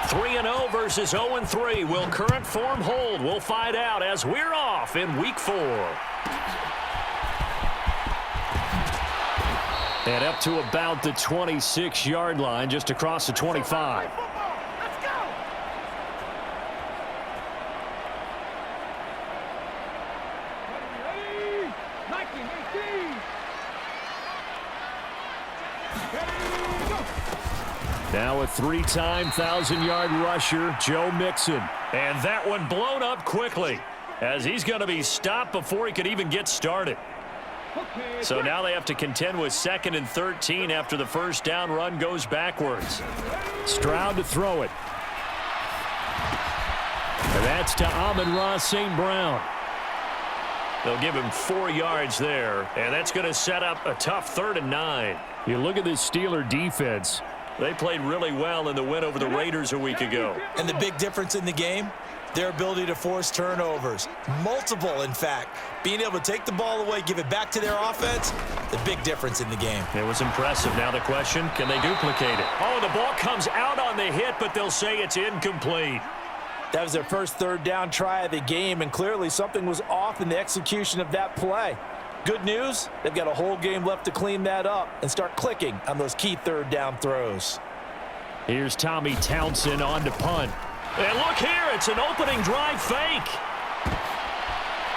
3-0 versus 0-3. Will current form hold? We'll find out as we're off in Week 4. And up to about the 26-yard line, just across the 25. Now a three-time 1,000-yard rusher, Joe Mixon. And that one blown up quickly as he's going to be stopped before he could even get started. So now they have to contend with 2nd and 13 after the first down run goes backwards. Stroud to throw it. And that's to Amon-Ra St. Brown. They'll give him 4 yards there, and that's going to set up a tough 3rd and 9. You look at this Steeler defense. They played really well in the win over the Raiders a week ago. And the big difference in the game, their ability to force turnovers. Multiple, in fact. Being able to take the ball away, give it back to their offense, the big difference in the game. It was impressive. Now the question, can they duplicate it? Oh, the ball comes out on the hit, but they'll say it's incomplete. That was their first 3rd down try of the game, and clearly something was off in the execution of that play. Good news, they've got a whole game left to clean that up and start clicking on those key 3rd down throws. Here's Tommy Townsend on to punt. And look here, it's an opening drive fake.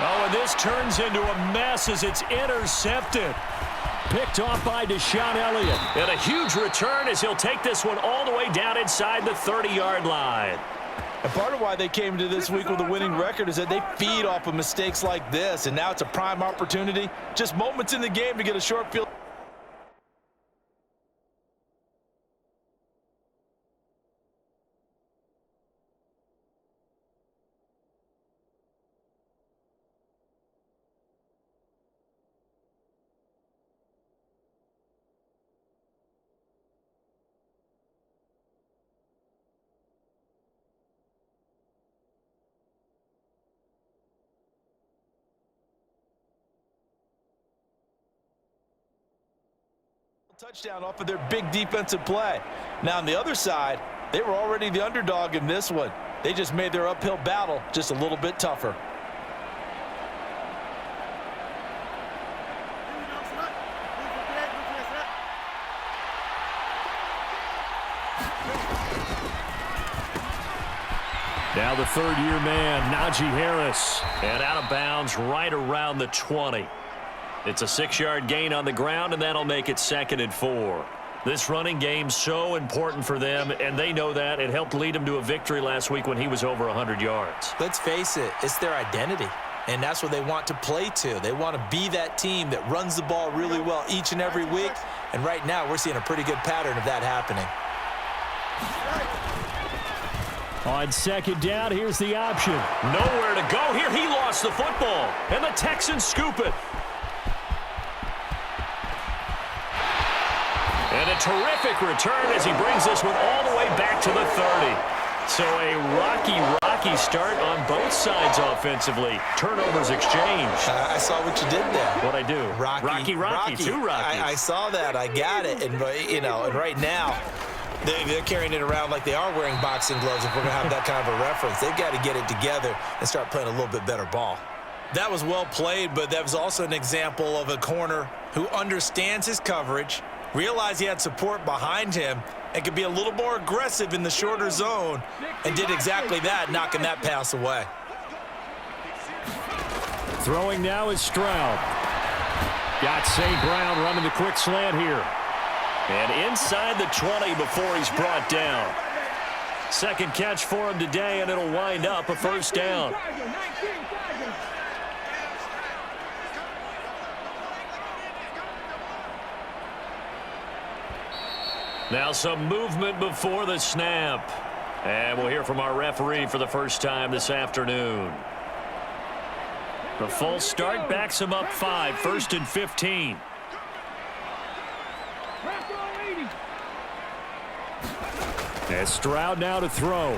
Oh, and this turns into a mess as it's intercepted. Picked off by Deshaun Elliott. And a huge return as he'll take this one all the way down inside the 30-yard line. And part of why they came to this week with a winning record is that they feed off of mistakes like this, and now it's a prime opportunity. Just moments in the game to get a short field. Touchdown off of their big defensive play. Now on the other side, they were already the underdog in this one. They just made their uphill battle just a little bit tougher. Now the 3rd-year man, Najee Harris. And out of bounds right around the 20. It's a 6-yard gain on the ground, and that'll make it 2nd and 4. This running game's so important for them, and they know that. It helped lead them to a victory last week when he was over 100 yards. Let's face it, it's their identity, and that's what they want to play to. They want to be that team that runs the ball really well each and every week, and right now we're seeing a pretty good pattern of that happening. On 2nd down, here's the option. Nowhere to go here. He lost the football, and the Texans scoop it. And a terrific return as he brings this one all the way back to the 30. So a rocky start on both sides offensively. Turnovers exchanged. I saw what you did there. What'd I do? Rocky. Two Rockies. I saw that. I got it. And, you know, and right now, they're carrying it around like they are wearing boxing gloves if we're going to have that kind of a reference. They've got to get it together and start playing a little bit better ball. That was well played, but that was also an example of a corner who understands his coverage, realized he had support behind him, and could be a little more aggressive in the shorter zone, and did exactly that, knocking that pass away. Throwing now is Stroud. Got St. Brown running the quick slant here. And inside the 20 before he's brought down. 2nd catch for him today, and it'll wind up a 1st down. Now some movement before the snap. And we'll hear from our referee for the first time this afternoon. The full start backs him up 5, 1st and 15. And Stroud now to throw.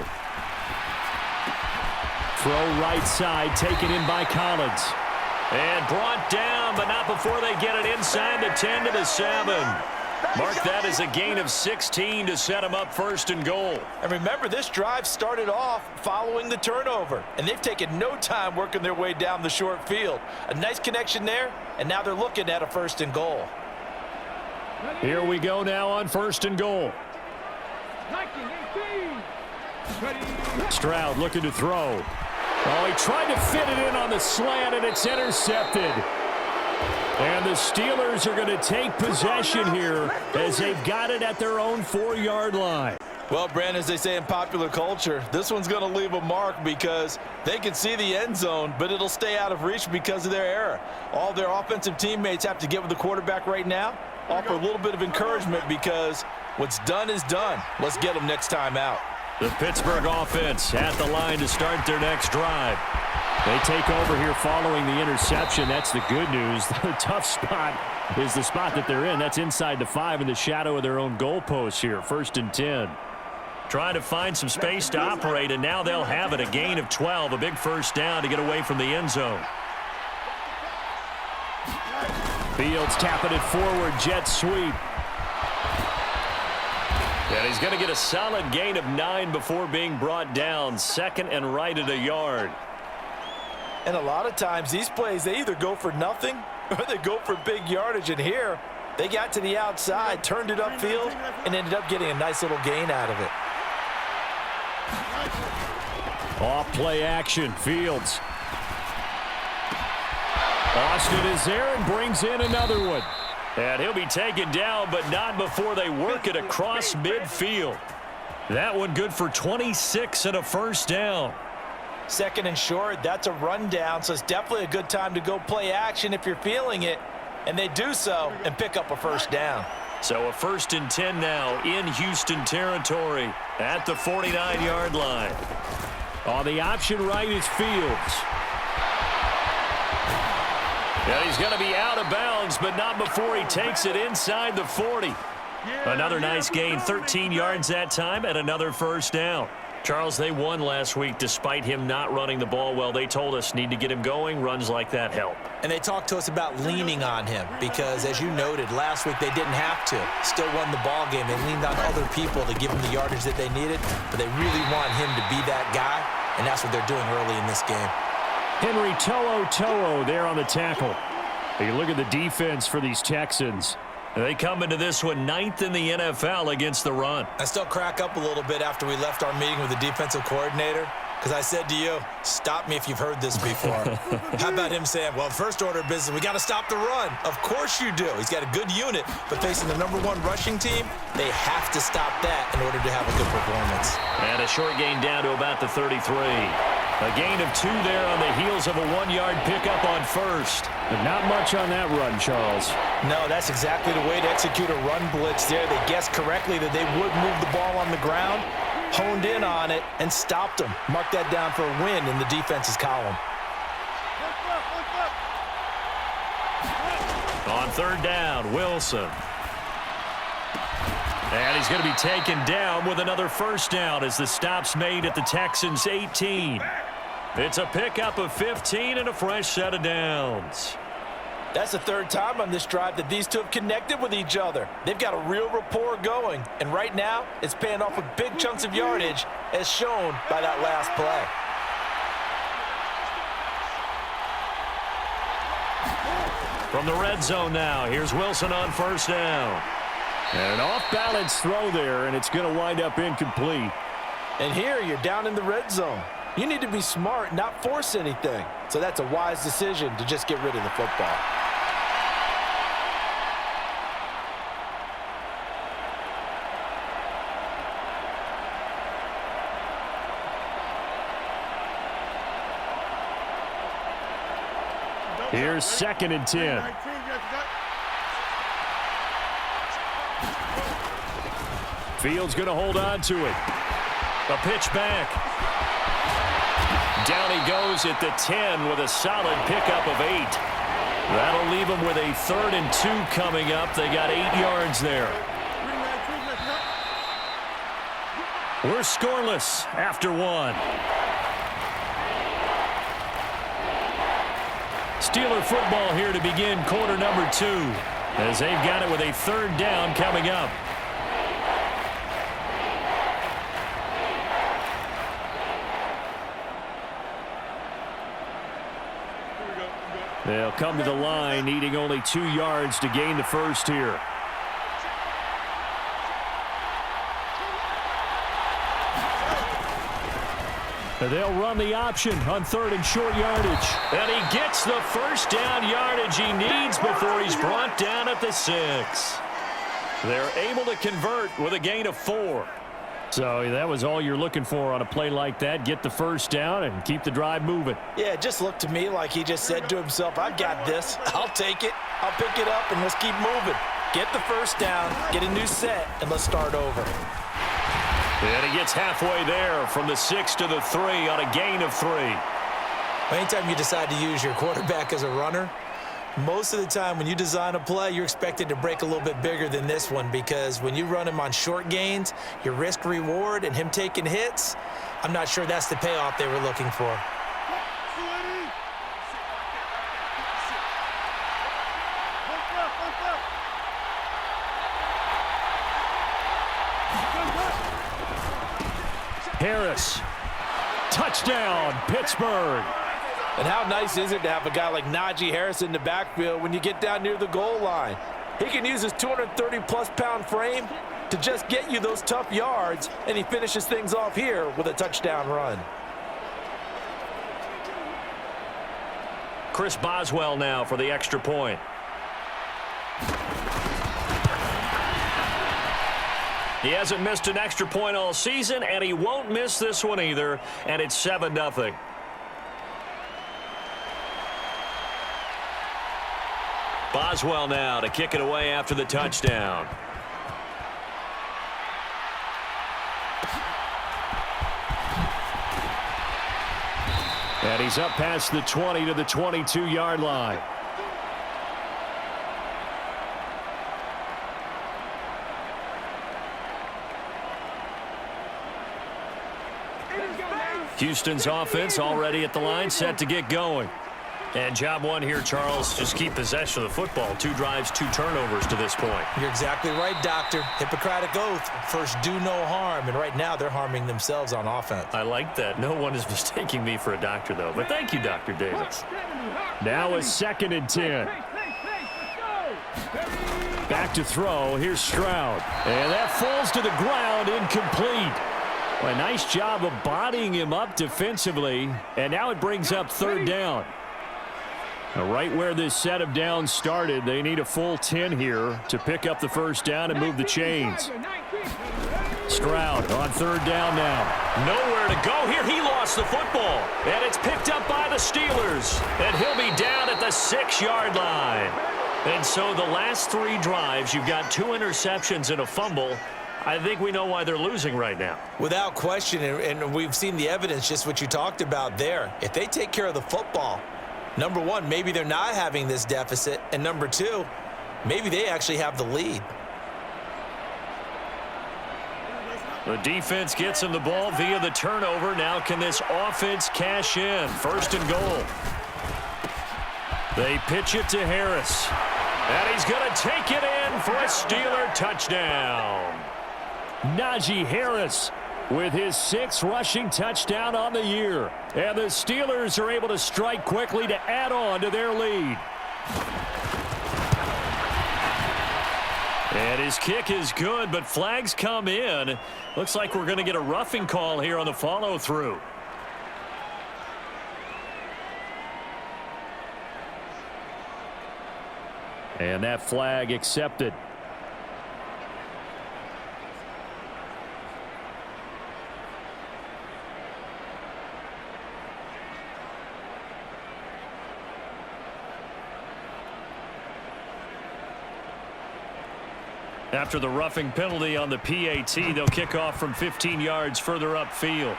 Throw right side, taken in by Collins. And brought down, but not before they get it inside the 10 to the 7. Mark that as a gain of 16 to set them up 1st and goal. And remember, this drive started off following the turnover, and they've taken no time working their way down the short field. A nice connection there, and now they're looking at a 1st and goal. Here we go now on 1st and goal. Stroud looking to throw. Oh, he tried to fit it in on the slant, and it's intercepted. And the Steelers are going to take possession here as they've got it at their own 4-yard line. Well, Brandon, as they say in popular culture, this one's going to leave a mark because they can see the end zone, but it'll stay out of reach because of their error. All their offensive teammates have to get with the quarterback right now, offer a little bit of encouragement because what's done is done. Let's get them next time out. The Pittsburgh offense at the line to start their next drive. They take over here following the interception. That's the good news. The tough spot is the spot that they're in. That's inside the 5 in the shadow of their own goalpost here. 1st and 10. Trying to find some space to operate, and now they'll have it. A gain of 12, a big 1st down to get away from the end zone. Fields tapping it forward, jet sweep. And he's going to get a solid gain of 9 before being brought down. 2nd and right at a yard. And a lot of times these plays, they either go for nothing or they go for big yardage. And here, they got to the outside, turned it upfield, and ended up getting a nice little gain out of it. Off play action, Fields. Austin is there and brings in another one. And he'll be taken down, but not before they work it across midfield. That one good for 26 and a 1st down. 2nd and short, that's a rundown, so it's definitely a good time to go play action if you're feeling it. And they do so and pick up a 1st down. So a 1st and 10 now in Houston territory at the 49-yard line. On the option right is Fields. And he's going to be out of bounds, but not before he takes it inside the 40. Another nice gain, 13 yards that time, and another 1st down. Charles, they won last week despite him not running the ball well. They told us need to get him going. Runs like that help. And they talked to us about leaning on him because, as you noted, last week they didn't have to. Still won the ball game. They leaned on other people to give him the yardage that they needed, but they really want him to be that guy, and that's what they're doing early in this game. Henry To'o there on the tackle. You look at the defense for these Texans. They come into this one 9th in the NFL against the run. I still crack up a little bit after we left our meeting with the defensive coordinator because I said to you, stop me if you've heard this before. How about him saying, well, first order of business, we got to stop the run. Of course you do. He's got a good unit, but facing the #1 rushing team, they have to stop that in order to have a good performance. And a short gain down to about the 33. A gain of 2 there on the heels of a 1-yard pickup on 1st. But not much on that run, Charles. No, that's exactly the way to execute a run blitz there. They guessed correctly that they would move the ball on the ground, honed in on it, and stopped them. Mark that down for a win in the defense's column. On 3rd down, Wilson. And he's going to be taken down with another 1st down as the stop's made at the Texans' 18. It's a pickup of 15 and a fresh set of downs. That's the 3rd time on this drive that these two have connected with each other. They've got a real rapport going, and right now it's paying off with big chunks of yardage as shown by that last play. From the red zone now, here's Wilson on 1st down. And an off-balance throw there, and it's going to wind up incomplete. And here you're down in the red zone. You need to be smart, not force anything. So that's a wise decision to just get rid of the football. Here's 2nd and 10. Fields going to hold on to it. A pitch back. Down he goes at the 10 with a solid pickup of 8. That'll leave them with a 3rd and 2 coming up. They got 8 yards there. We're scoreless after 1. Steeler football here to begin quarter number 2. as they've got it with a third down coming up. They'll come to the line, needing only 2 yards to gain the first here. They'll run the option on 3rd and short yardage. And he gets the first down yardage he needs before he's brought down at the 6. They're able to convert with a gain of 4. So that was all you're looking for on a play like that. Get the first down and keep the drive moving. Yeah, it just looked to me like he just said to himself, I've got this. I'll take it. I'll pick it up, and let's keep moving. Get the first down, get a new set, and let's start over. And he gets halfway there from the 6 to the 3 on a gain of 3. Anytime you decide to use your quarterback as a runner, most of the time when you design a play, you're expected to break a little bit bigger than this one, because when you run him on short gains, your risk-reward and him taking hits, I'm not sure that's the payoff they were looking for. Harris. Touchdown, Pittsburgh. And how nice is it to have a guy like Najee Harris in the backfield when you get down near the goal line? He can use his 230-plus pound frame to just get you those tough yards, and he finishes things off here with a touchdown run. Chris Boswell now for the extra point. He hasn't missed an extra point all season, and he won't miss this one either, and it's 7-0. Boswell now to kick it away after the touchdown. And he's up past the 20 to the 22-yard line. Houston's offense already at the line, set to get going. And job one here, Charles, just keep possession of the football. 2 drives, 2 turnovers to this point. You're exactly right, Doctor. Hippocratic oath. First, do no harm. And right now, they're harming themselves on offense. I like that. No one is mistaking me for a doctor, though. But thank you, Dr. Davis. Now a 2nd and 10. Back to throw. Here's Stroud. And that falls to the ground, incomplete. Well, a nice job of bodying him up defensively. And now it brings up 3rd down. Now, right where this set of downs started, they need a full 10 here to pick up the first down and move the chains. Stroud on 3rd down now. Nowhere to go here. He lost the football. And it's picked up by the Steelers. And he'll be down at the 6-yard line. And so the last 3 drives, you've got 2 interceptions and a fumble. I think we know why they're losing right now. Without question, and we've seen the evidence, just what you talked about there. If they take care of the football, number one, maybe they're not having this deficit. And number 2, maybe they actually have the lead. The defense gets him the ball via the turnover. Now can this offense cash in? 1st and goal. They pitch it to Harris. And he's going to take it in for a Steeler touchdown. Najee Harris with his 6th rushing touchdown on the year. And the Steelers are able to strike quickly to add on to their lead. And his kick is good, but flags come in. Looks like we're going to get a roughing call here on the follow-through. And that flag accepted. After the roughing penalty on the PAT, they'll kick off from 15 yards further upfield.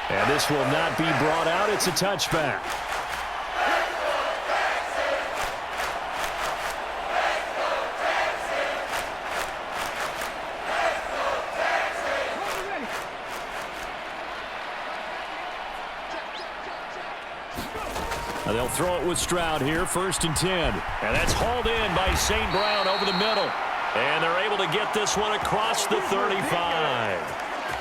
And this will not be brought out. It's a touchback. They'll throw it with Stroud here, 1st and 10. And that's hauled in by St. Brown over the middle. And they're able to get this one across the 35.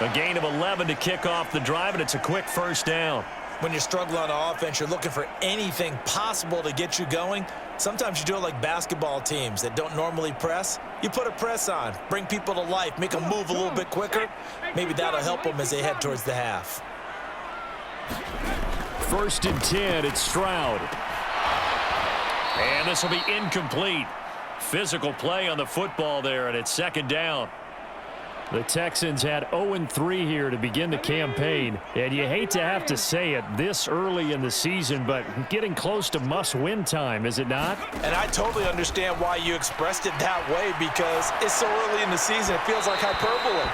A gain of 11 to kick off the drive, and it's a quick 1st down. When you're struggling on offense, you're looking for anything possible to get you going. Sometimes you do it like basketball teams that don't normally press. You put a press on, bring people to life, make them move a little bit quicker. Maybe that'll help them as they head towards the half. 1st and 10, it's Stroud. And this will be incomplete. Physical play on the football there, and it's 2nd down. The Texans had 0-3 here to begin the campaign, and you hate to have to say it this early in the season, but getting close to must-win time, is it not? And I totally understand why you expressed it that way, because it's so early in the season, it feels like hyperbole.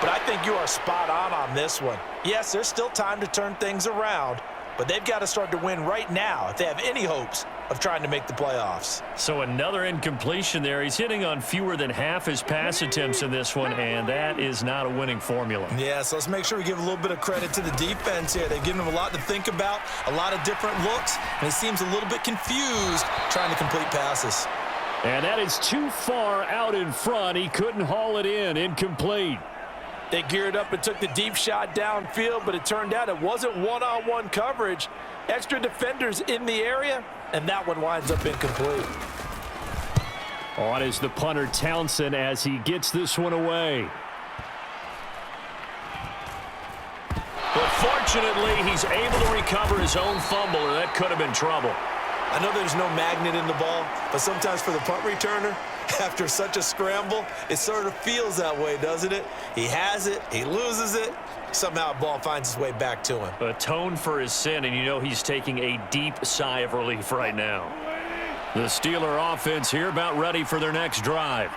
But I think you are spot on this one. Yes, there's still time to turn things around, but they've got to start to win right now if they have any hopes of trying to make the playoffs. So another incompletion there. He's hitting on fewer than half his pass attempts in this one, and that is not a winning formula. Yeah, so let's make sure we give a little bit of credit to the defense here. They've given him a lot to think about, a lot of different looks, and he seems a little bit confused trying to complete passes. And that is too far out in front. He couldn't haul it in. Incomplete. They geared up and took the deep shot downfield, but it turned out it wasn't one-on-one coverage. Extra defenders in the area, and that one winds up incomplete. On is the punter Townsend as he gets this one away. But fortunately, he's able to recover his own fumble, or that could have been trouble. I know there's no magnet in the ball, but sometimes for the punt returner, after such a scramble, it sort of feels that way, doesn't it? He has it, he loses it, somehow the ball finds its way back to him. Atone for his sin, and you know he's taking a deep sigh of relief right now. The Steeler offense here about ready for their next drive.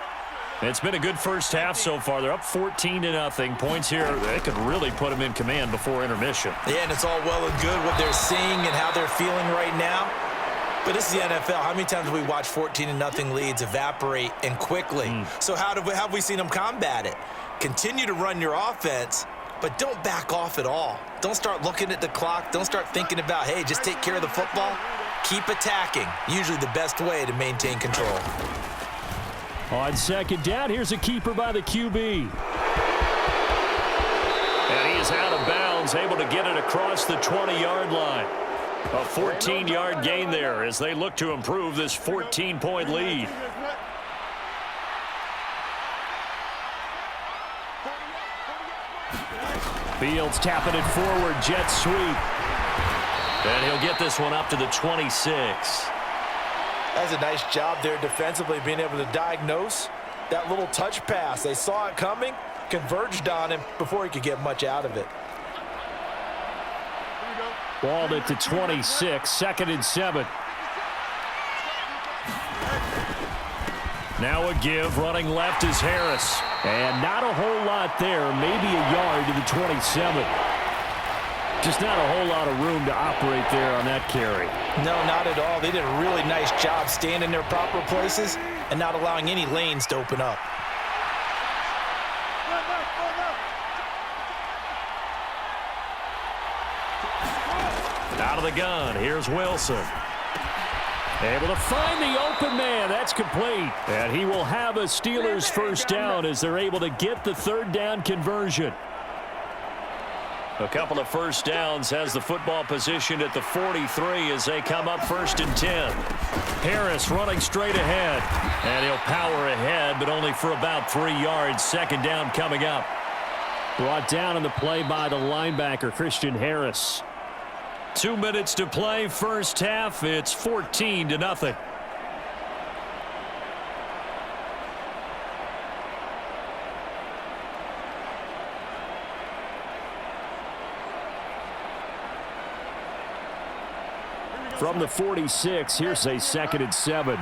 It's been a good first half so far. They're up 14-0. Points here, they could really put them in command before intermission. Yeah, and it's all well and good what they're seeing and how they're feeling right now. But this is the NFL. How many times have we watched 14-0 leads evaporate and quickly? So how have we seen them combat it? Continue to run your offense, but don't back off at all. Don't start looking at the clock. Don't start thinking about, hey, just take care of the football. Keep attacking. Usually the best way to maintain control. On 2nd down, here's a keeper by the QB. And he is out of bounds, able to get it across the 20-yard line. A 14-yard gain there as they look to improve this 14-point lead. Fields tapping it forward, jet sweep. And he'll get this one up to the 26. That's a nice job there defensively, being able to diagnose that little touch pass. They saw it coming, converged on him before he could get much out of it. Balled it to 26, 2nd and 7. Now a give, running left is Harris. And not a whole lot there, maybe a yard to the 27. Just not a whole lot of room to operate there on that carry. No, not at all. They did a really nice job staying in their proper places and not allowing any lanes to open up. Out of the gun, here's Wilson. Able to find the open man. That's complete. And he will have a Steelers 1st down as they're able to get the 3rd down conversion. A couple of 1st downs has the football positioned at the 43 as they come up 1st and 10. Harris running straight ahead. And he'll power ahead, but only for about 3 yards. 2nd down coming up. Brought down in the play by the linebacker, Christian Harris. 2 minutes to play, first half. It's 14-0. From the 46, here's a 2nd and 7.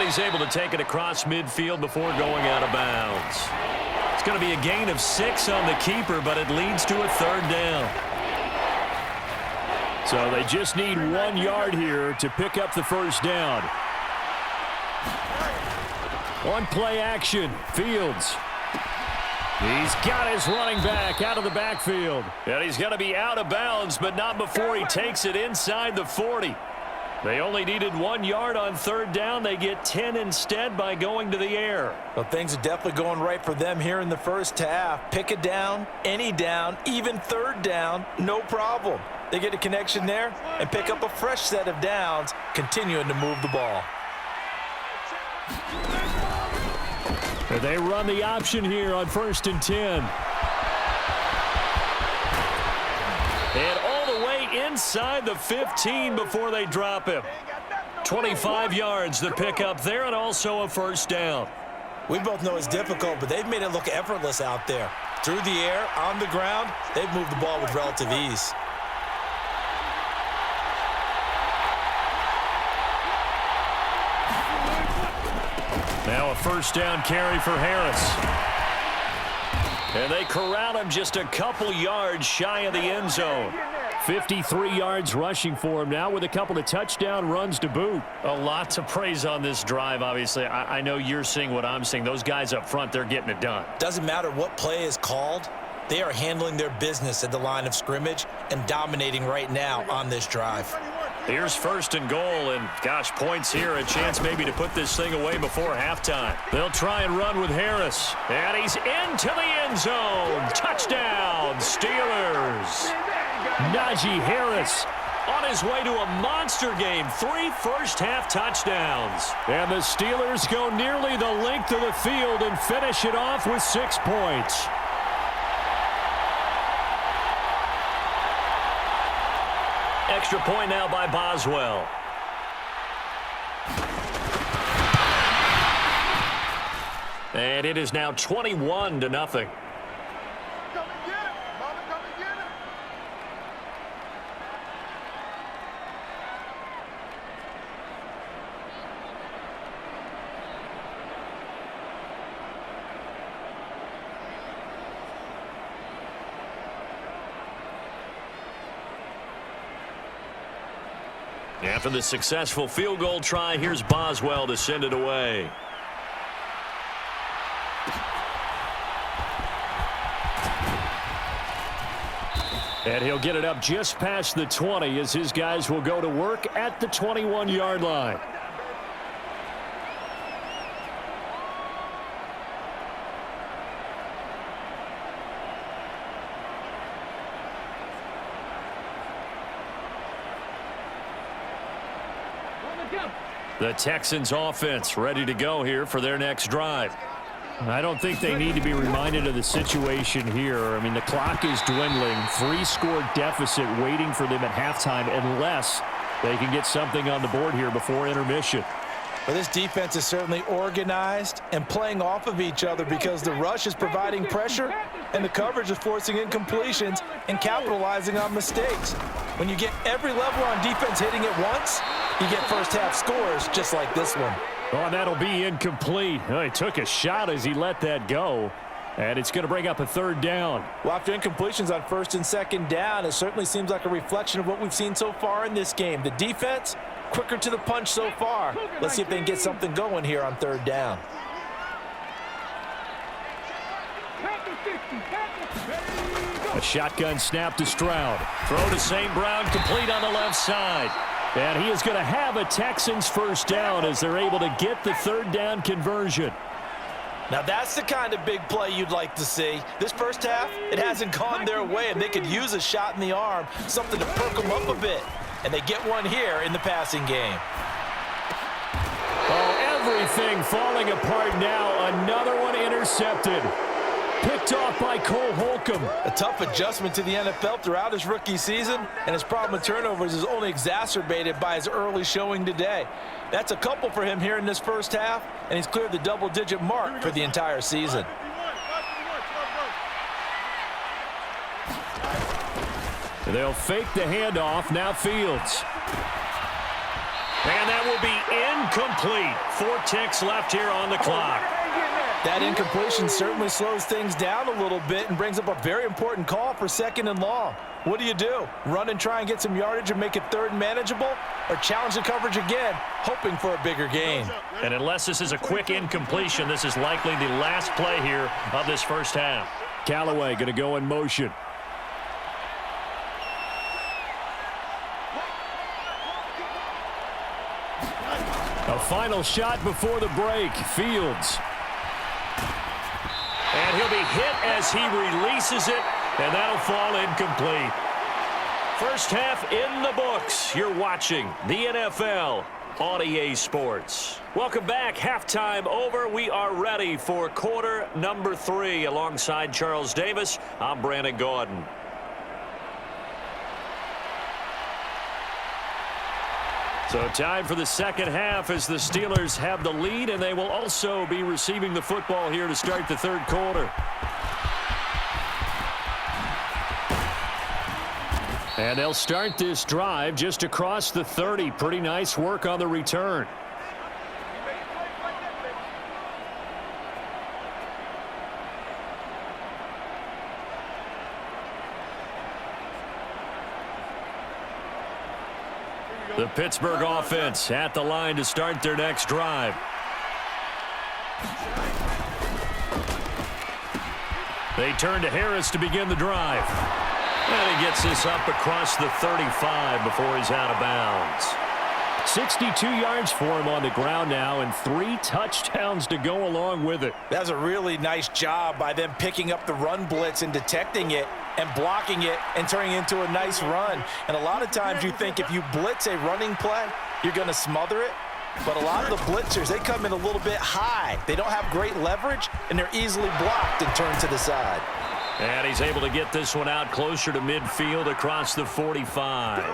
He's able to take it across midfield before going out of bounds. It's going to be a gain of 6 on the keeper, but it leads to a 3rd down. So they just need 1 yard here to pick up the 1st down. On play action, Fields. He's got his running back out of the backfield. And he's going to be out of bounds, but not before he takes it inside the 40. They only needed 1 yard on third down. They get 10 instead by going to the air. Well, things are definitely going right for them here in the first half. Pick a down, any down, even third down, no problem. They get a connection there and pick up a fresh set of downs, continuing to move the ball. They run the option here on 1st and 10. And all the way inside the 15 before they drop him. 25 yards the pickup there, and also a first down. We both know it's difficult, but they've made it look effortless out there. Through the air, on the ground, they've moved the ball with relative ease. Now a first down carry for Harris. And they corral him just a couple yards shy of the end zone. 53 yards rushing for him now with a couple of touchdown runs to boot. A lot to praise on this drive, obviously. I know you're seeing what I'm seeing. Those guys up front, they're getting it done. Doesn't matter what play is called. They are handling their business at the line of scrimmage and dominating right now on this drive. Here's 1st and goal, and gosh, points here, a chance maybe to put this thing away before halftime. They'll try and run with Harris, and he's into the end zone. Touchdown, Steelers. Najee Harris on his way to a monster game. 3 first-half touchdowns. And the Steelers go nearly the length of the field and finish it off with 6 points. Extra point now by Boswell. And it is now 21-0. After the successful field goal try, here's Boswell to send it away. And he'll get it up just past the 20 as his guys will go to work at the 21-yard line. The Texans offense ready to go here for their next drive. I don't think they need to be reminded of the situation here. I mean, the clock is dwindling. 3-score deficit waiting for them at halftime unless they can get something on the board here before intermission. Well, this defense is certainly organized and playing off of each other because the rush is providing pressure and the coverage is forcing incompletions and capitalizing on mistakes. When you get every level on defense hitting at once, you get first-half scores just like this one. Oh, that'll be incomplete. Oh, he took a shot as he let that go. And it's going to bring up a third down. Well, after incompletions on 1st and 2nd down, it certainly seems like a reflection of what we've seen so far in this game. The defense, quicker to the punch so far. Let's see if they can get something going here on 3rd down. A shotgun snap to Stroud. Throw to St. Brown, complete on the left side. And he is going to have a Texans first down as they're able to get the 3rd down conversion. Now that's the kind of big play you'd like to see. This first half, it hasn't gone their way, and they could use a shot in the arm, something to perk them up a bit. And they get one here in the passing game. Oh, everything falling apart now. Another one intercepted. Picked off by Cole Holcomb. A tough adjustment to the NFL throughout his rookie season, and his problem with turnovers is only exacerbated by his early showing today. That's a couple for him here in this first half, and he's cleared the double-digit mark for the entire season. They'll fake the handoff. Now Fields. And that will be incomplete. 4 ticks left here on the clock. That incompletion certainly slows things down a little bit and brings up a very important call for 2nd and long. What do? Run and try and get some yardage and make it 3rd and manageable? Or challenge the coverage again, hoping for a bigger gain? And unless this is a quick incompletion, this is likely the last play here of this first half. Callaway going to go in motion. A final shot before the break. Fields. And he'll be hit as he releases it, and that'll fall incomplete. First half in the books. You're watching the NFL on EA Sports. Welcome back. Halftime over. We are ready for quarter number 3. Alongside Charles Davis, I'm Brandon Gaudin. So time for the second half as the Steelers have the lead, and they will also be receiving the football here to start the third quarter. And they'll start this drive just across the 30. Pretty nice work on the return. The Pittsburgh offense at the line to start their next drive. They turn to Harris to begin the drive. And he gets this up across the 35 before he's out of bounds. 62 yards for him on the ground now, and 3 touchdowns to go along with it. That's a really nice job by them picking up the run blitz and detecting it and blocking it and turning it into a nice run. And a lot of times you think if you blitz a running play, you're going to smother it. But a lot of the blitzers, they come in a little bit high. They don't have great leverage, and they're easily blocked and turned to the side. And he's able to get this one out closer to midfield across the 45.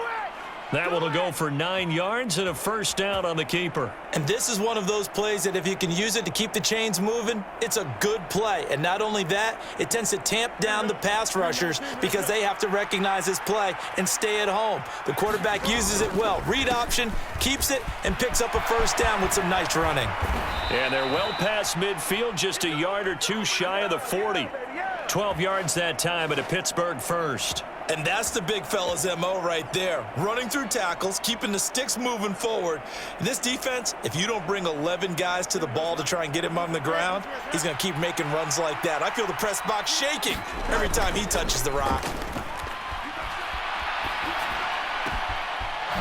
That one will go for 9 yards and a first down on the keeper. And this is one of those plays that if you can use it to keep the chains moving, it's a good play. And not only that, it tends to tamp down the pass rushers because they have to recognize this play and stay at home. The quarterback uses it well. Read option, keeps it, and picks up a first down with some nice running. And they're well past midfield, just a yard or 2 shy of the 40. 12 yards that time at a Pittsburgh first. And that's the big fella's MO right there. Running through tackles, keeping the sticks moving forward. In this defense, if you don't bring 11 guys to the ball to try and get him on the ground, he's going to keep making runs like that. I feel the press box shaking every time he touches the rock.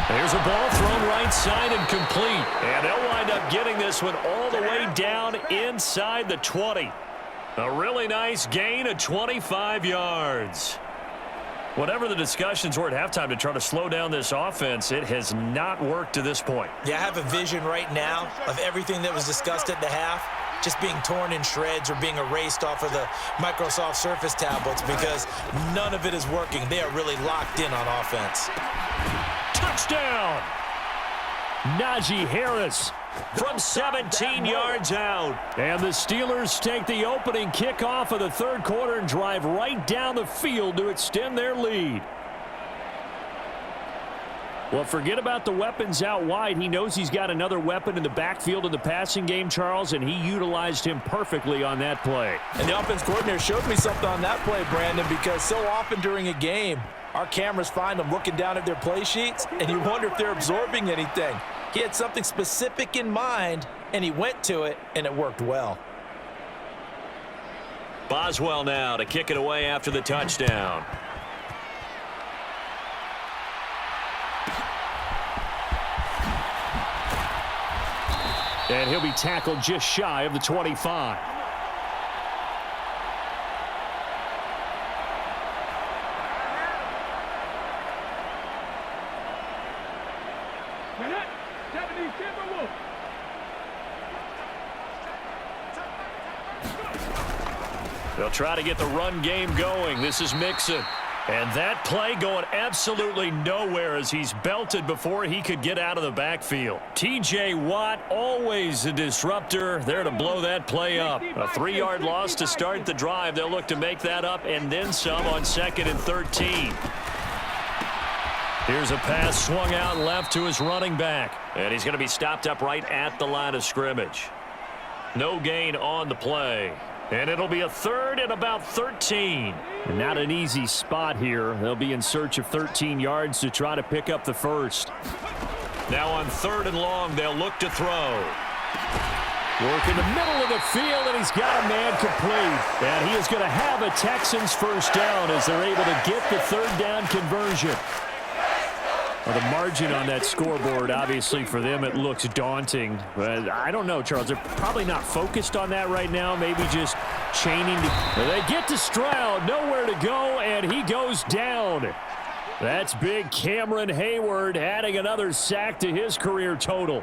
There's a ball thrown right side and complete. And they'll wind up getting this one all the way down inside the 20. A really nice gain of 25 yards. Whatever the discussions were at halftime to try to slow down this offense, it has not worked to this point. Yeah, I have a vision right now of everything that was discussed at the half just being torn in shreds or being erased off of the Microsoft Surface tablets because none of it is working. They are really locked in on offense. Touchdown! Najee Harris from 17 yards out. And the Steelers take the opening kickoff of the third quarter and drive right down the field to extend their lead. Well, forget about the weapons out wide. He knows he's got another weapon in the backfield in the passing game, Charles, and he utilized him perfectly on that play. And the offense coordinator showed me something on that play, Brandon, because so often during a game, our cameras find them looking down at their play sheets, and you wonder if they're absorbing anything. He had something specific in mind, and he went to it, and it worked well. Boswell now to kick it away after the touchdown. And he'll be tackled just shy of the 25. They'll try to get the run game going. This is Mixon. And that play going absolutely nowhere as he's belted before he could get out of the backfield. T.J. Watt, always a disruptor, there to blow that play up. A 3-yard loss to start the drive. They'll look to make that up and then some on 2nd and 13. Here's a pass swung out left to his running back. And he's going to be stopped up right at the line of scrimmage. No gain on the play. And it'll be a third and about 13. And not an easy spot here. They'll be in search of 13 yards to try to pick up the first. Now on 3rd and long, they'll look to throw. Work in the middle of the field, and he's got a man complete. And he is going to have a Texans first down as they're able to get the 3rd down conversion. Well, the margin on that scoreboard, obviously, for them, it looks daunting. But I don't know, Charles. They're probably not focused on that right now. Maybe just chaining. They get to Stroud, nowhere to go, and he goes down. That's big Cameron Hayward adding another sack to his career total.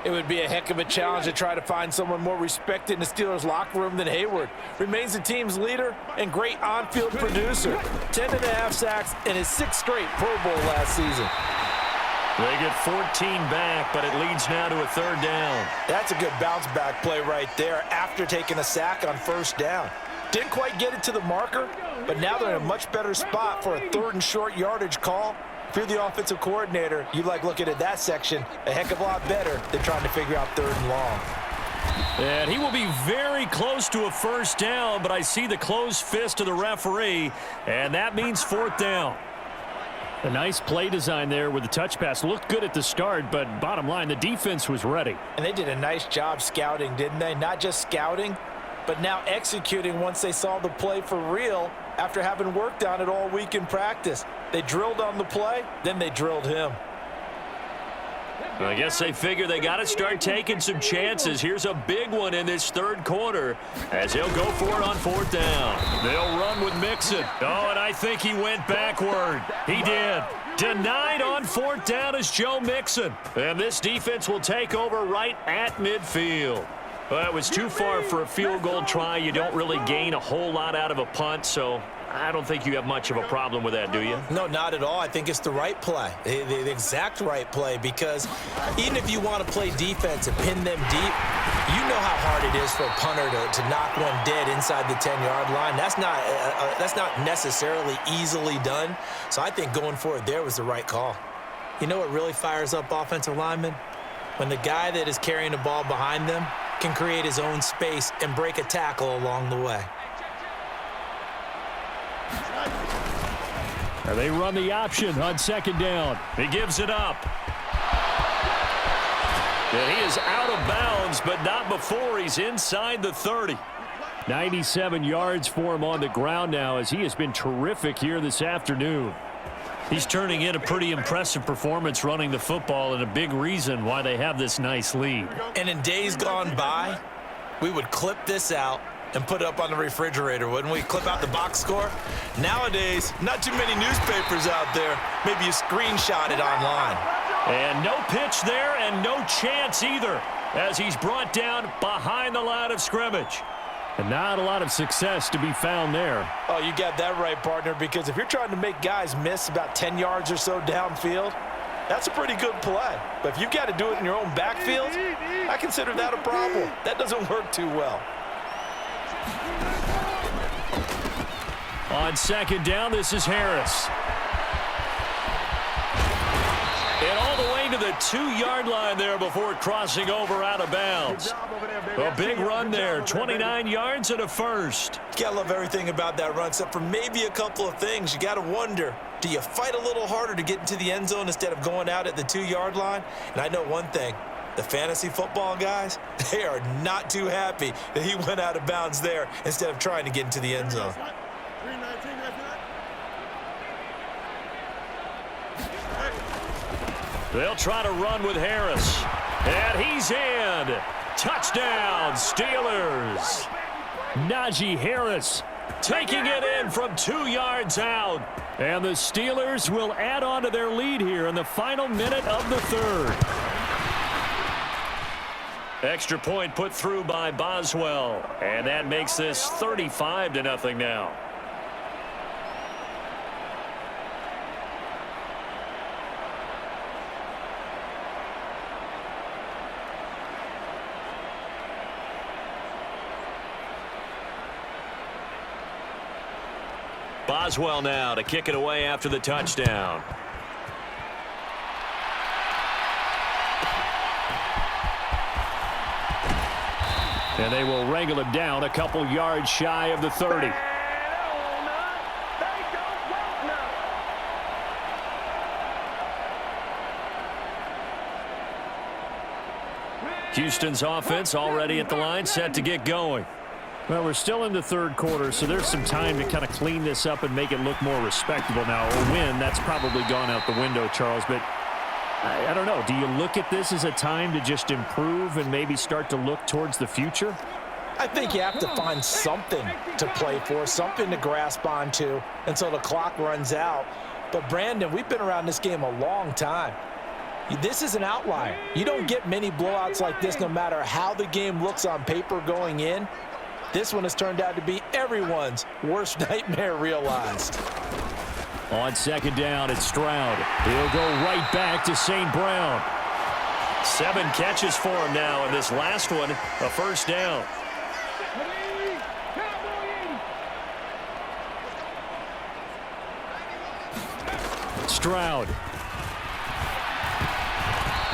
It would be a heck of a challenge to try to find someone more respected in the Steelers locker room than Hayward. Remains the team's leader and great on-field producer. 10.5 sacks in his 6th straight Pro Bowl last season. They get 14 back, but it leads now to a 3rd down. That's a good bounce-back play right there after taking a sack on 1st down. Didn't quite get it to the marker, but now they're in a much better spot for a 3rd and short yardage call. If you're the offensive coordinator, you like looking at that section a heck of a lot better than trying to figure out 3rd and long. And he will be very close to a first down, but I see the closed fist of the referee, and that means 4th down. A nice play design there with the touch pass. Looked good at the start, but bottom line, the defense was ready. And they did a nice job scouting, didn't they? Not just scouting, but now executing once they saw the play for real after having worked on it all week in practice. They drilled on the play, then they drilled him. I guess they figure they got to start taking some chances. Here's a big one in this 3rd quarter as he'll go for it on 4th down. They'll run with Mixon. Oh, and I think he went backward. He did. Denied on 4th down is Joe Mixon. And this defense will take over right at midfield. Well, it was too far for a field goal try. You don't really gain a whole lot out of a punt, so I don't think you have much of a problem with that, do you? No, not at all. I think it's the right play, the exact right play, because even if you want to play defense and pin them deep, you know how hard it is for a punter to knock one dead inside the 10-yard line. That's not necessarily easily done, so I think going for it there was the right call. You know what really fires up offensive linemen? When the guy that is carrying the ball behind them can create his own space and break a tackle along the way. They run the option on 2nd down. He gives it up. And he is out of bounds, but not before he's inside the 30. 97 yards for him on the ground now as he has been terrific here this afternoon. He's turning in a pretty impressive performance running the football, and a big reason why they have this nice lead. And in days gone by, we would clip this out and put it up on the refrigerator, wouldn't we? Clip out the box score. Nowadays, not too many newspapers out there. Maybe you screenshot it online. And no pitch there and no chance either as he's brought down behind the line of scrimmage. And not a lot of success to be found there. Oh, you got that right, partner, because if you're trying to make guys miss about 10 yards or so downfield, that's a pretty good play. But if you've got to do it in your own backfield, I consider that a problem. That doesn't work too well. On 2nd down, this is Harris. And all the way to the 2-yard line there before crossing over out of bounds. A big run there, 29 yards and a first. You gotta love everything about that run, except for maybe a couple of things. You gotta wonder, do you fight a little harder to get into the end zone instead of going out at the 2-yard line? And I know one thing, the fantasy football guys, they are not too happy that he went out of bounds there instead of trying to get into the end zone. They'll try to run with Harris. And he's in. Touchdown, Steelers. Najee Harris taking it in from 2 yards out. And the Steelers will add on to their lead here in the final minute of the 3rd. Extra point put through by Boswell. And that makes this 35-0 now. Boswell now to kick it away after the touchdown. And they will wrangle him down a couple yards shy of the 30. Houston's offense already at the line, set to get going. Well, we're still in the third quarter, so there's some time to kind of clean this up and make it look more respectable. Now, a win, that's probably gone out the window, Charles, but I don't know. Do you look at this as a time to just improve and maybe start to look towards the future? I think you have to find something to play for, something to grasp onto until the clock runs out. But, Brandon, we've been around this game a long time. This is an outlier. You don't get many blowouts like this no matter how the game looks on paper going in. This one has turned out to be everyone's worst nightmare realized. On second down, it's Stroud. He'll go right back to St. Brown. 7 catches for him now, and this last one, a first down. Stroud.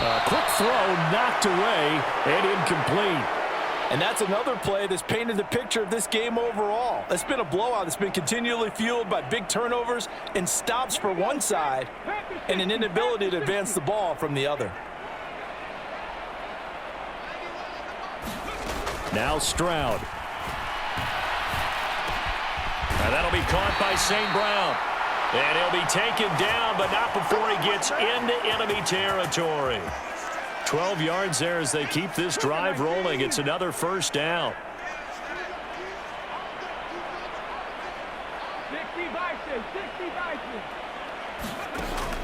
A quick throw knocked away and incomplete. And that's another play that's painted the picture of this game overall. It's been a blowout that's been continually fueled by big turnovers and stops for one side and an inability to advance the ball from the other. Now Stroud. And that'll be caught by St. Brown. And he'll be taken down, but not before he gets into enemy territory. 12 yards there as they keep this drive rolling. It's another first down.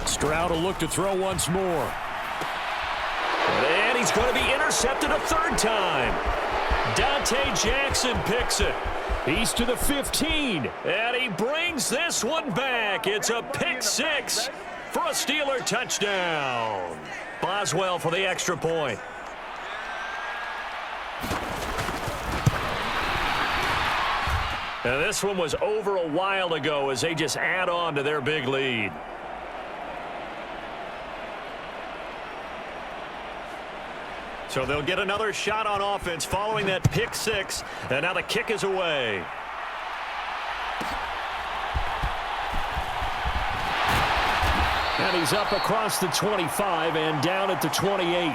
Stroud will look to throw once more. And he's going to be intercepted a third time. Dante Jackson picks it. He's to the 15, and he brings this one back. It's a pick six for a Steeler touchdown. Boswell for the extra point. Now this one was over a while ago as they just add on to their big lead. So they'll get another shot on offense following that pick six, and now the kick is away. And he's up across the 25 and down at the 28.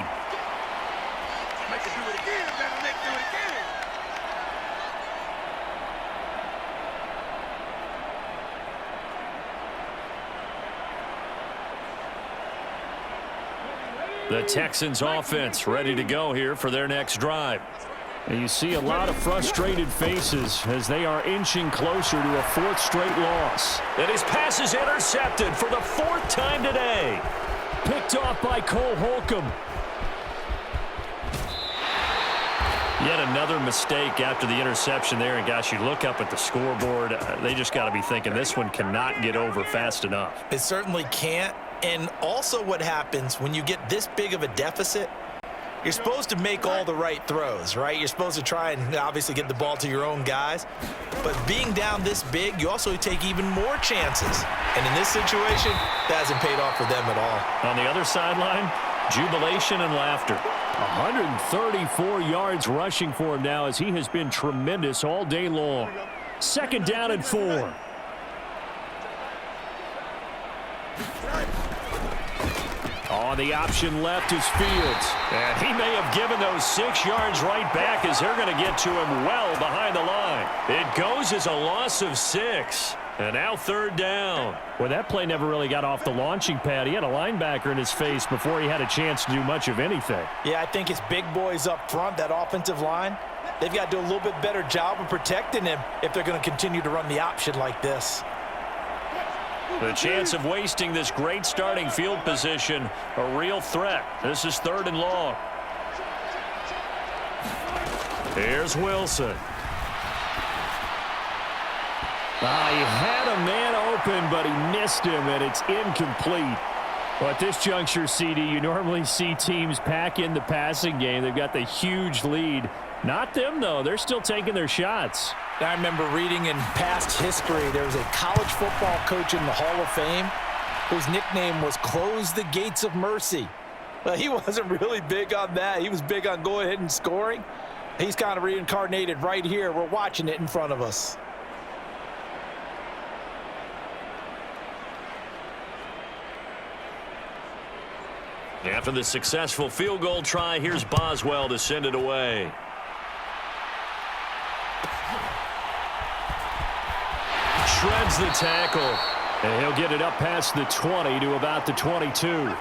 The Texans offense ready to go here for their next drive. And you see a lot of frustrated faces as they are inching closer to a fourth straight loss. And his pass is intercepted for the fourth time today. Picked off by Cole Holcomb. Yet another mistake after the interception there. And gosh, you look up at the scoreboard, they just got to be thinking this one cannot get over fast enough. It certainly can't. And also what happens when you get this big of a deficit, you're supposed to make all the right throws, right? You're supposed to try and obviously get the ball to your own guys. But being down this big, you also take even more chances. And in this situation, that hasn't paid off for them at all. On the other sideline, jubilation and laughter. 134 yards rushing for him now as he has been tremendous all day long. Second down and 4. On the option left is Fields. And he may have given those 6 yards right back as they're going to get to him well behind the line. It goes as a loss of 6. And now third down. Well, that play never really got off the launching pad. He had a linebacker in his face before he had a chance to do much of anything. Yeah, I think it's big boys up front, that offensive line. They've got to do a little bit better job of protecting him if they're going to continue to run the option like this. The chance of wasting this great starting field position, a real threat. This is third and long. Here's Wilson. He had a man open, but he missed him, and it's incomplete. Well, at this juncture, CD, you normally see teams pack in the passing game. They've got the huge lead. Not them, though. They're still taking their shots. I remember reading in past history, there was a college football coach in the Hall of Fame whose nickname was Close the Gates of Mercy. Well, he wasn't really big on that. He was big on going ahead and scoring. He's kind of reincarnated right here. We're watching it in front of us. After the successful field goal try, here's Boswell to send it away. Shreds the tackle. And he'll get it up past the 20 to about the 22.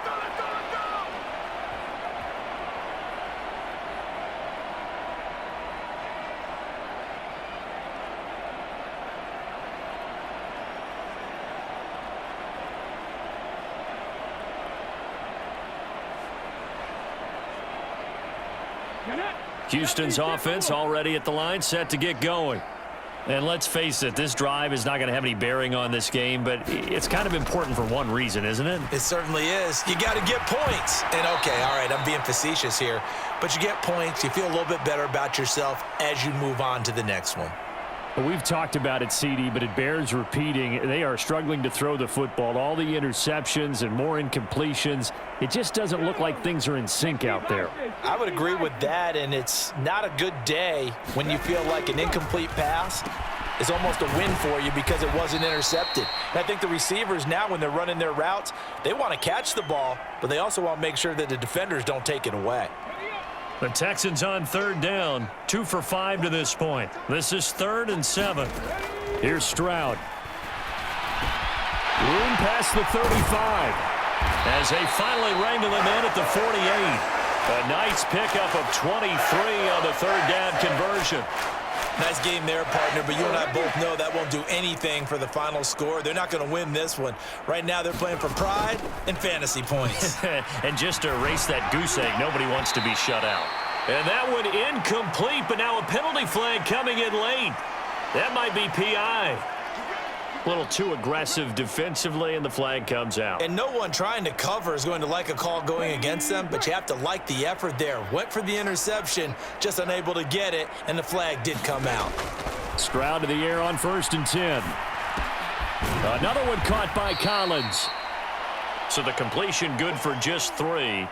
Houston's offense already at the line, set to get going. And let's face it, this drive is not going to have any bearing on this game, but it's kind of important for one reason, isn't it? It certainly is. You got to get points. And, okay, all right, I'm being facetious here, but you get points. You feel a little bit better about yourself as you move on to the next one. We've talked about it, CD, but it bears repeating. They are struggling to throw the football. All the interceptions and more incompletions. It just doesn't look like things are in sync out there. I would agree with that, and it's not a good day when you feel like an incomplete pass is almost a win for you because it wasn't intercepted. And I think the receivers now, when they're running their routes, they want to catch the ball, but they also want to make sure that the defenders don't take it away. The Texans on third down, 2 for 5 to this point. This is 3rd and 7. Here's Stroud. Room past the 35 as they finally wrangle him in at the 48. A nice pickup of 23 on the third down conversion. Nice game there, partner, but you and I both know that won't do anything for the final score. They're not going to win this one. Right now, they're playing for pride and fantasy points. And just to erase that goose egg, nobody wants to be shut out. And that one incomplete, but now a penalty flag coming in late. That might be PI. A little too aggressive defensively, and the flag comes out. And no one trying to cover is going to like a call going against them, but you have to like the effort there. Went for the interception, just unable to get it, and the flag did come out. Stroud to the air on 1st and 10. Another one caught by Collins. So the completion good for just 3,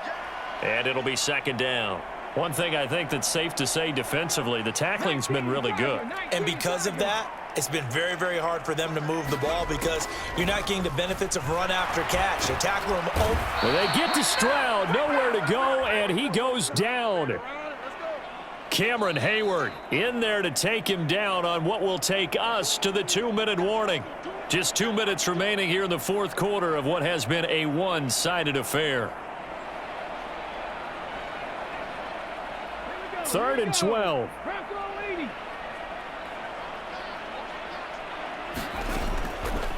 and it'll be 2nd down. One thing I think that's safe to say defensively, the tackling's been really good. And because of that, it's been very, very hard for them to move the ball because you're not getting the benefits of run after catch. They tackle him. Oh. Well, they get to Stroud, nowhere to go, and he goes down. Cameron Hayward in there to take him down on what will take us to the 2-minute warning. Just 2 minutes remaining here in the 4th quarter of what has been a one-sided affair. 3rd and 12.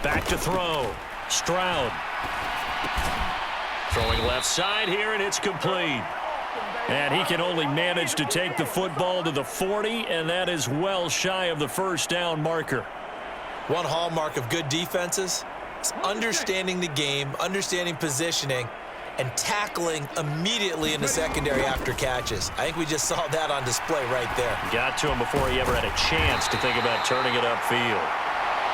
Back to throw. Stroud. Throwing left side here, and it's complete. And he can only manage to take the football to the 40, and that is well shy of the 1st down marker. One hallmark of good defenses is understanding the game, understanding positioning, and tackling immediately in the secondary after catches. I think we just saw that on display right there. Got to him before he ever had a chance to think about turning it upfield.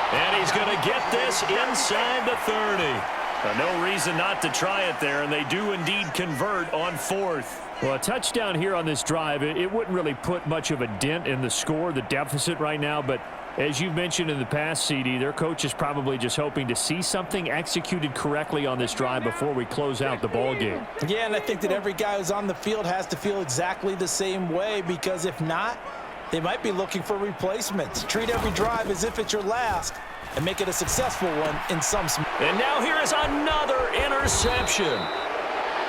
And he's going to get this inside the 30. No reason not to try it there, and they do indeed convert on 4th. Well, a touchdown here on this drive, it wouldn't really put much of a dent in the score, the deficit right now, but as you've mentioned in the past, CD, their coach is probably just hoping to see something executed correctly on this drive before we close out the ball game. Yeah, and I think that every guy who's on the field has to feel exactly the same way, because if not, they might be looking for replacements. Treat every drive as if it's your last and make it a successful one in some. And now here is another interception.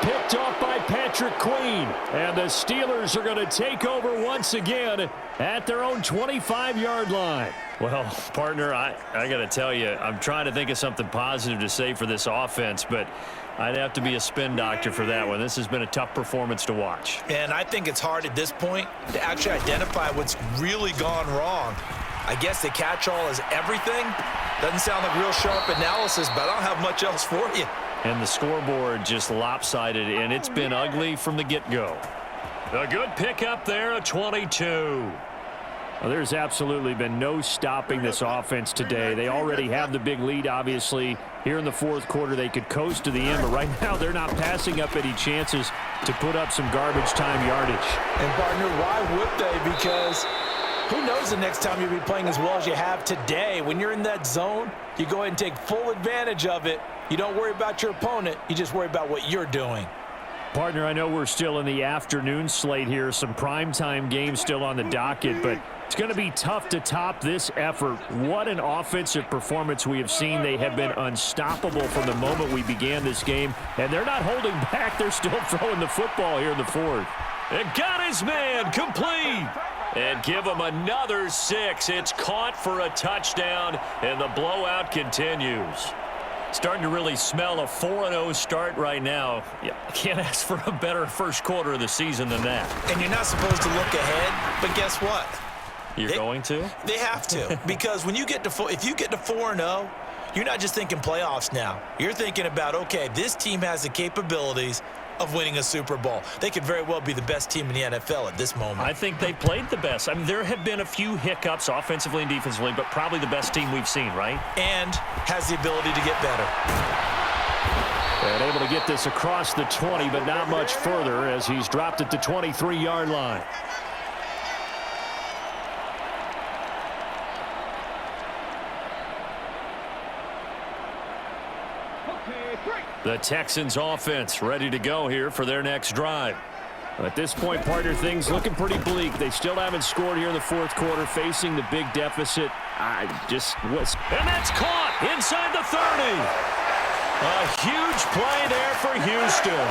Picked off by Patrick Queen. And the Steelers are going to take over once again at their own 25-yard line. Well, partner, I got to tell you, I'm trying to think of something positive to say for this offense, but I'd have to be a spin doctor for that one. This has been a tough performance to watch. And I think it's hard at this point to actually identify what's really gone wrong. I guess the catch-all is everything. Doesn't sound like real sharp analysis, but I don't have much else for you. And the scoreboard just lopsided, and it's been ugly from the get-go. A good pickup there, a 22. Well, there's absolutely been no stopping this offense today. They already have the big lead, obviously. Here in the 4th quarter, they could coast to the end, but right now they're not passing up any chances to put up some garbage time yardage. And, partner, why would they? Because who knows the next time you'll be playing as well as you have today. When you're in that zone, you go ahead and take full advantage of it. You don't worry about your opponent. You just worry about what you're doing. Partner, I know we're still in the afternoon slate here. Some primetime games still on the docket, but it's going to be tough to top this effort. What an offensive performance we have seen. They have been unstoppable from the moment we began this game, and they're not holding back. They're still throwing the football here in the fourth. And got his man complete. And give him another 6. It's caught for a touchdown, and the blowout continues. Starting to really smell a 4-0 start right now. Yeah, can't ask for a better first quarter of the season than that. And you're not supposed to look ahead, but guess what? You're going to? They have to, because when you get to if you get to 4-0, you're not just thinking playoffs now. You're thinking about, okay, this team has the capabilities of winning a Super Bowl. They could very well be the best team in the NFL at this moment. I think they played the best. I mean, there have been a few hiccups offensively and defensively, but probably the best team we've seen, right? And has the ability to get better. And able to get this across the 20, but not much further as he's dropped at the 23-yard line. The Texans offense ready to go here for their next drive. At this point, partner, things looking pretty bleak. They still haven't scored here in the fourth quarter, facing the big deficit. And that's caught inside the 30. A huge play there for Houston.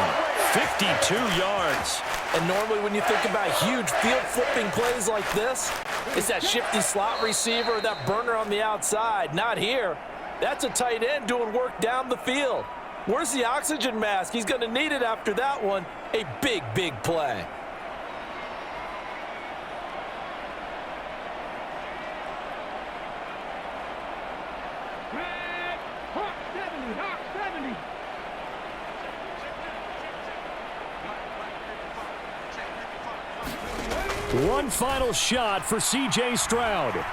52 yards. And normally when you think about huge field-flipping plays like this, it's that shifty slot receiver, that burner on the outside. Not here. That's a tight end doing work down the field. Where's the oxygen mask? He's going to need it after that one. A big, big play. One final shot for C.J. Stroud.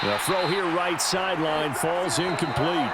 The throw here right sideline falls incomplete.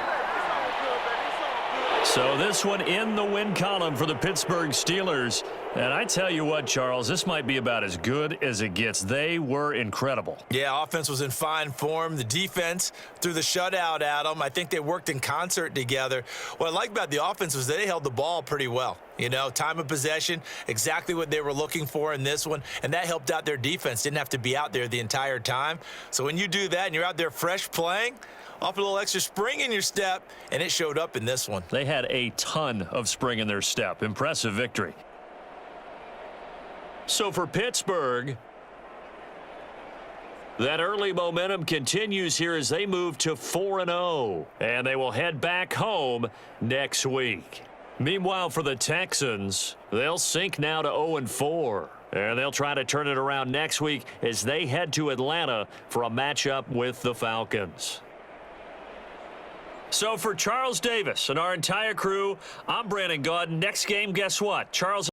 So this one in the win column for the Pittsburgh Steelers. And I tell you what, Charles, this might be about as good as it gets. They were incredible. Yeah, offense was in fine form. The defense threw the shutout at them. I think they worked in concert together. What I like about the offense was they held the ball pretty well. You know, time of possession, exactly what they were looking for in this one, and that helped out their defense. Didn't have to be out there the entire time. So when you do that and you're out there fresh playing, off a little extra spring in your step, and it showed up in this one. They had a ton of spring in their step. Impressive victory. So for Pittsburgh, that early momentum continues here as they move to 4-0, and they will head back home next week. Meanwhile, for the Texans, they'll sink now to 0-4, and they'll try to turn it around next week as they head to Atlanta for a matchup with the Falcons. So for Charles Davis and our entire crew, I'm Brandon Gaudin. Next game, guess what? Charles